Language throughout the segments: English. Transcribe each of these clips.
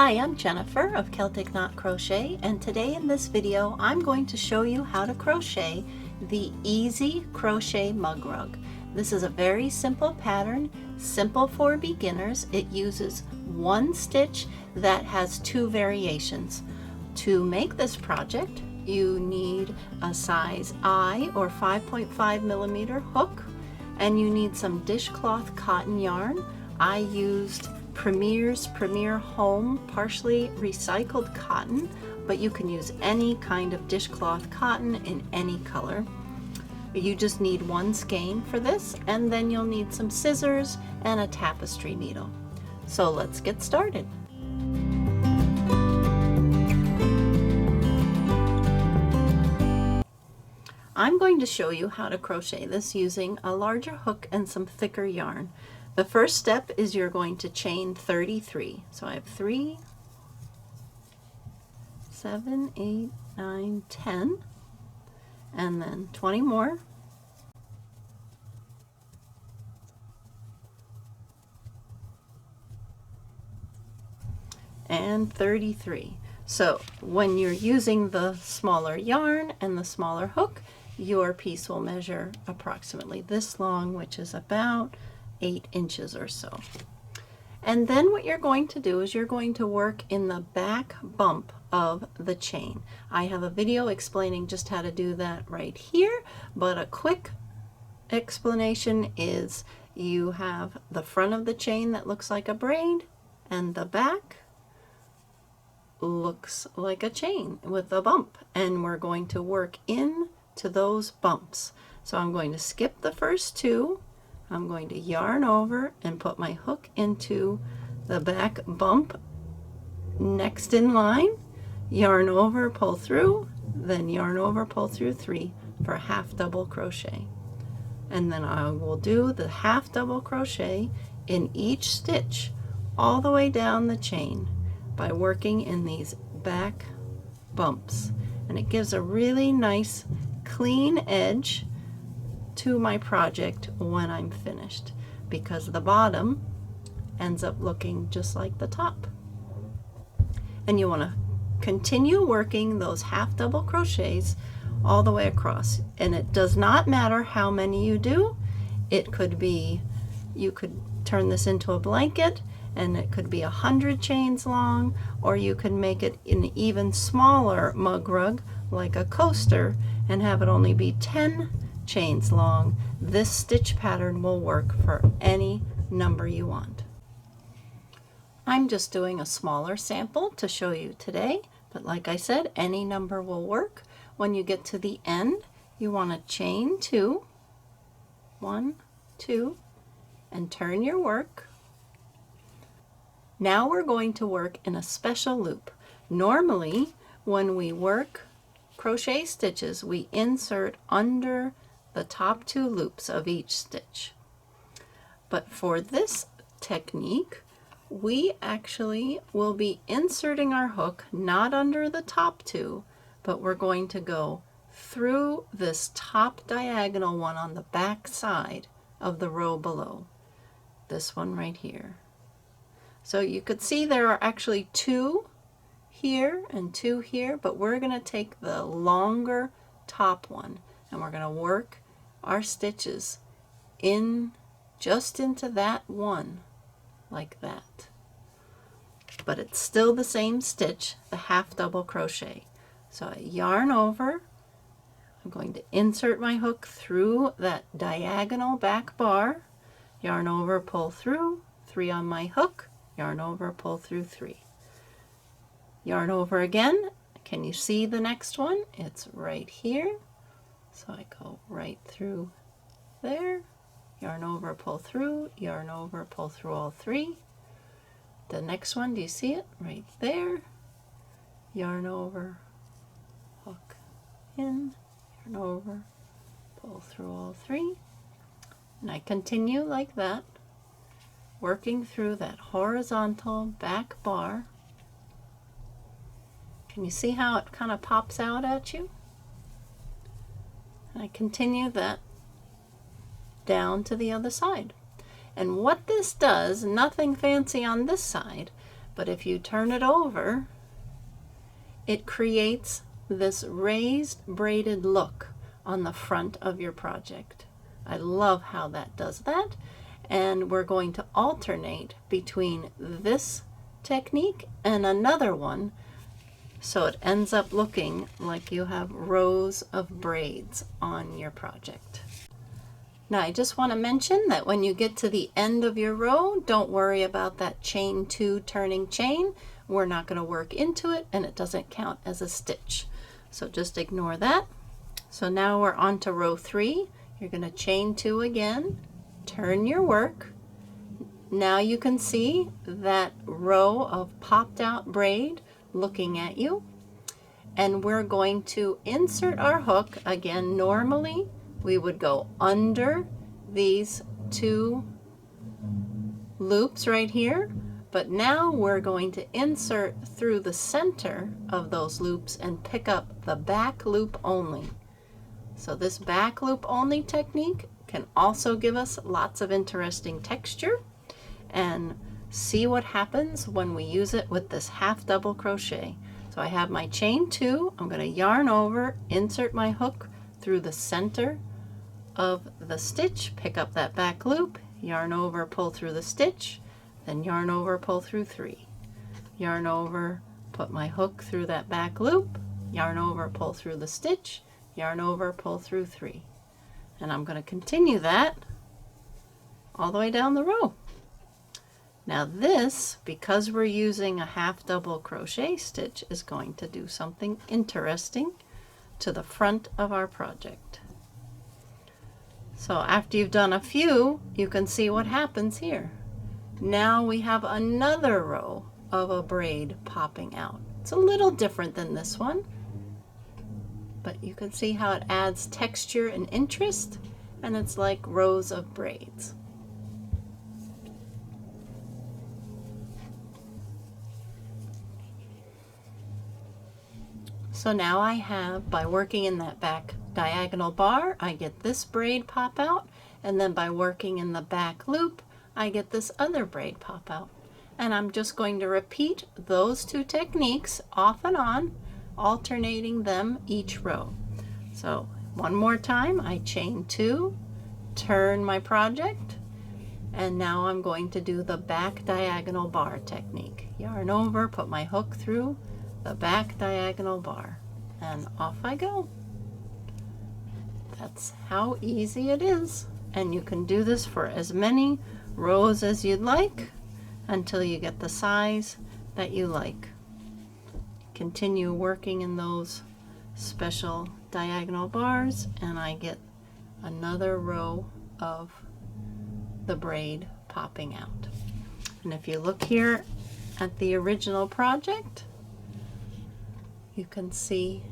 Hi, I'm Jennifer of Celtic Knot Crochet, and today in this video I'm going to show you how to crochet the Easy Crochet Mug Rug. This is a very simple pattern, simple for beginners. It uses one stitch that has two variations. To make this project, you need a size I or 5.5 millimeter hook, and you need some dishcloth cotton yarn. I used Premier's Premier Home partially recycled cotton, but you can use any kind of dishcloth cotton in any color. You just need one skein for this, and then you'll need some scissors and a tapestry needle. So let's get started. I'm going to show you how to crochet this using a larger hook and some thicker yarn. The first step is you're going to chain 33. So I have 3, 7, 8, 9, 10, and then 20 more. And 33. So when you're using the smaller yarn and the smaller hook, your piece will measure approximately this long, which is about 8 inches or so. And then what you're going to do is you're going to work in the back bump of the chain. I have a video explaining just how to do that right here, but a quick explanation is you have the front of the chain that looks like a braid, and the back looks like a chain with a bump, and we're going to work into those bumps. So I'm going to skip the first two. I'm going to yarn over and put my hook into the back bump next in line, yarn over, pull through, then yarn over, pull through 3 for half double crochet. And then I will do the half double crochet in each stitch all the way down the chain by working in these back bumps. And it gives a really nice clean edge to my project when I'm finished, because the bottom ends up looking just like the top. And you want to continue working those half double crochets all the way across, and it does not matter how many you do. It could be, you could turn this into a blanket and it could be 100 chains long, or you could make it an even smaller mug rug like a coaster and have it only be 10 chains long. This stitch pattern will work for any number you want. I'm just doing a smaller sample to show you today, but like I said, any number will work. When you get to the end, you want to chain 2, 1, 2, and turn your work. Now we're going to work in a special loop. Normally, when we work crochet stitches, we insert under the top 2 loops of each stitch. But for this technique, we actually will be inserting our hook not under the top 2, but we're going to go through this top diagonal one on the back side of the row below. This one right here. So you could see there are actually 2 here and 2 here, but we're going to take the longer top one and we're going to work our stitches in just into that one like that. But it's still the same stitch, the half double crochet. So I yarn over, I'm going to insert my hook through that diagonal back bar, yarn over, pull through, 3 on my hook, yarn over, pull through 3. Yarn over again. Can you see the next one? It's right here. So I go right through there, yarn over, pull through, yarn over, pull through all 3. The next one, do you see it? Right there. Yarn over, hook in, yarn over, pull through all 3. And I continue like that, working through that horizontal back bar. Can you see how it kind of pops out at you? And I continue that down to the other side. And what this does, nothing fancy on this side, But if you turn it over, it creates this raised braided look on the front of your project. I love how that does that. And we're going to alternate between this technique and another one, so it ends up looking like you have rows of braids on your project. Now I just want to mention that when you get to the end of your row, don't worry about that chain 2 turning chain. We're not going to work into it, and it doesn't count as a stitch. So just ignore that. So now we're on to row 3. You're going to chain 2 again, turn your work. Now you can see that row of popped out braid looking at you. And we're going to insert our hook. Again, normally we would go under these 2 loops right here, but now we're going to insert through the center of those loops and pick up the back loop only. So this back loop only technique can also give us lots of interesting texture, and see what happens when we use it with this half double crochet. So I have my chain 2, I'm going to yarn over, insert my hook through the center of the stitch, pick up that back loop, yarn over, pull through the stitch, then yarn over, pull through 3. Yarn over, put my hook through that back loop, yarn over, pull through the stitch, yarn over, pull through 3. And I'm going to continue that all the way down the row. Now this, because we're using a half double crochet stitch, is going to do something interesting to the front of our project. So after you've done a few, you can see what happens here. Now we have another row of a braid popping out. It's a little different than this one, but you can see how it adds texture and interest, and it's like rows of braids. So now I have, by working in that back diagonal bar, I get this braid pop out, and then by working in the back loop, I get this other braid pop out. And I'm just going to repeat those 2 techniques off and on, alternating them each row. So one more time, I chain 2, turn my project, and now I'm going to do the back diagonal bar technique. Yarn over, put my hook through the back diagonal bar, and off I go. That's how easy it is, and you can do this for as many rows as you'd like until you get the size that you like. Continue working in those special diagonal bars, and I get another row of the braid popping out. And if you look here at the original project, you can see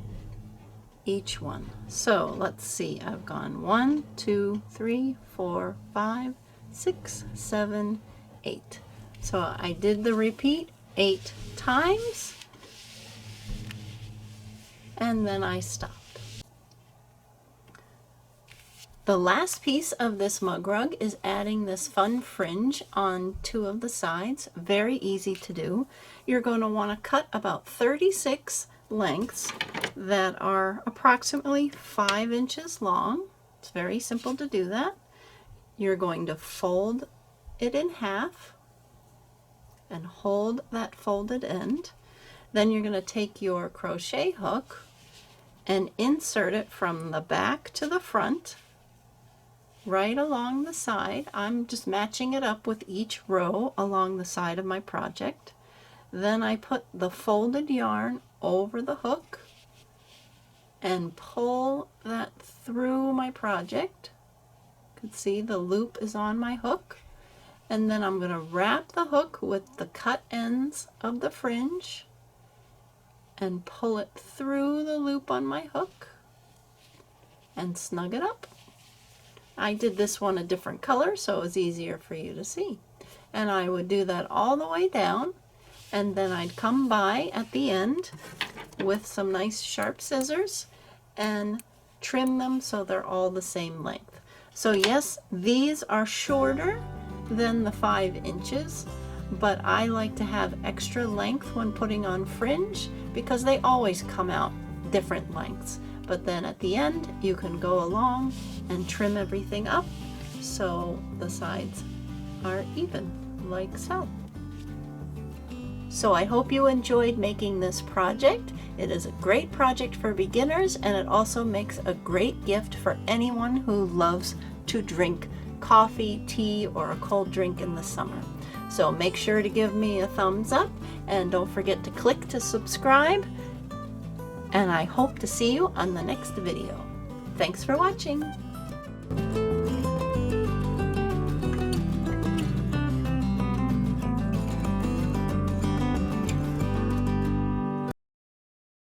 each one. So let's see, I've gone 1, 2, 3, 4, 5, 6, 7, 8. So I did the repeat 8 times, and then I stopped. The last piece of this mug rug is adding this fun fringe on 2 of the sides. Very easy to do. You're going to want to cut about 36 lengths that are approximately 5 inches long. It's very simple to do that. You're going to fold it in half and hold that folded end. Then you're going to take your crochet hook and insert it from the back to the front, right along the side. I'm just matching it up with each row along the side of my project. Then I put the folded yarn over the hook and pull that through my project. You can see the loop is on my hook, and then I'm going to wrap the hook with the cut ends of the fringe and pull it through the loop on my hook and snug it up. I did this one a different color so it was easier for you to see, and I would do that all the way down, and then I'd come by at the end with some nice sharp scissors and trim them so they're all the same length. So yes, these are shorter than the 5 inches, but I like to have extra length when putting on fringe because they always come out different lengths. But then at the end you can go along and trim everything up so the sides are even, like so. So I hope you enjoyed making this project. It is a great project for beginners, and it also makes a great gift for anyone who loves to drink coffee, tea, or a cold drink in the summer. So make sure to give me a thumbs up, and don't forget to click to subscribe, and I hope to see you on the next video. Thanks for watching.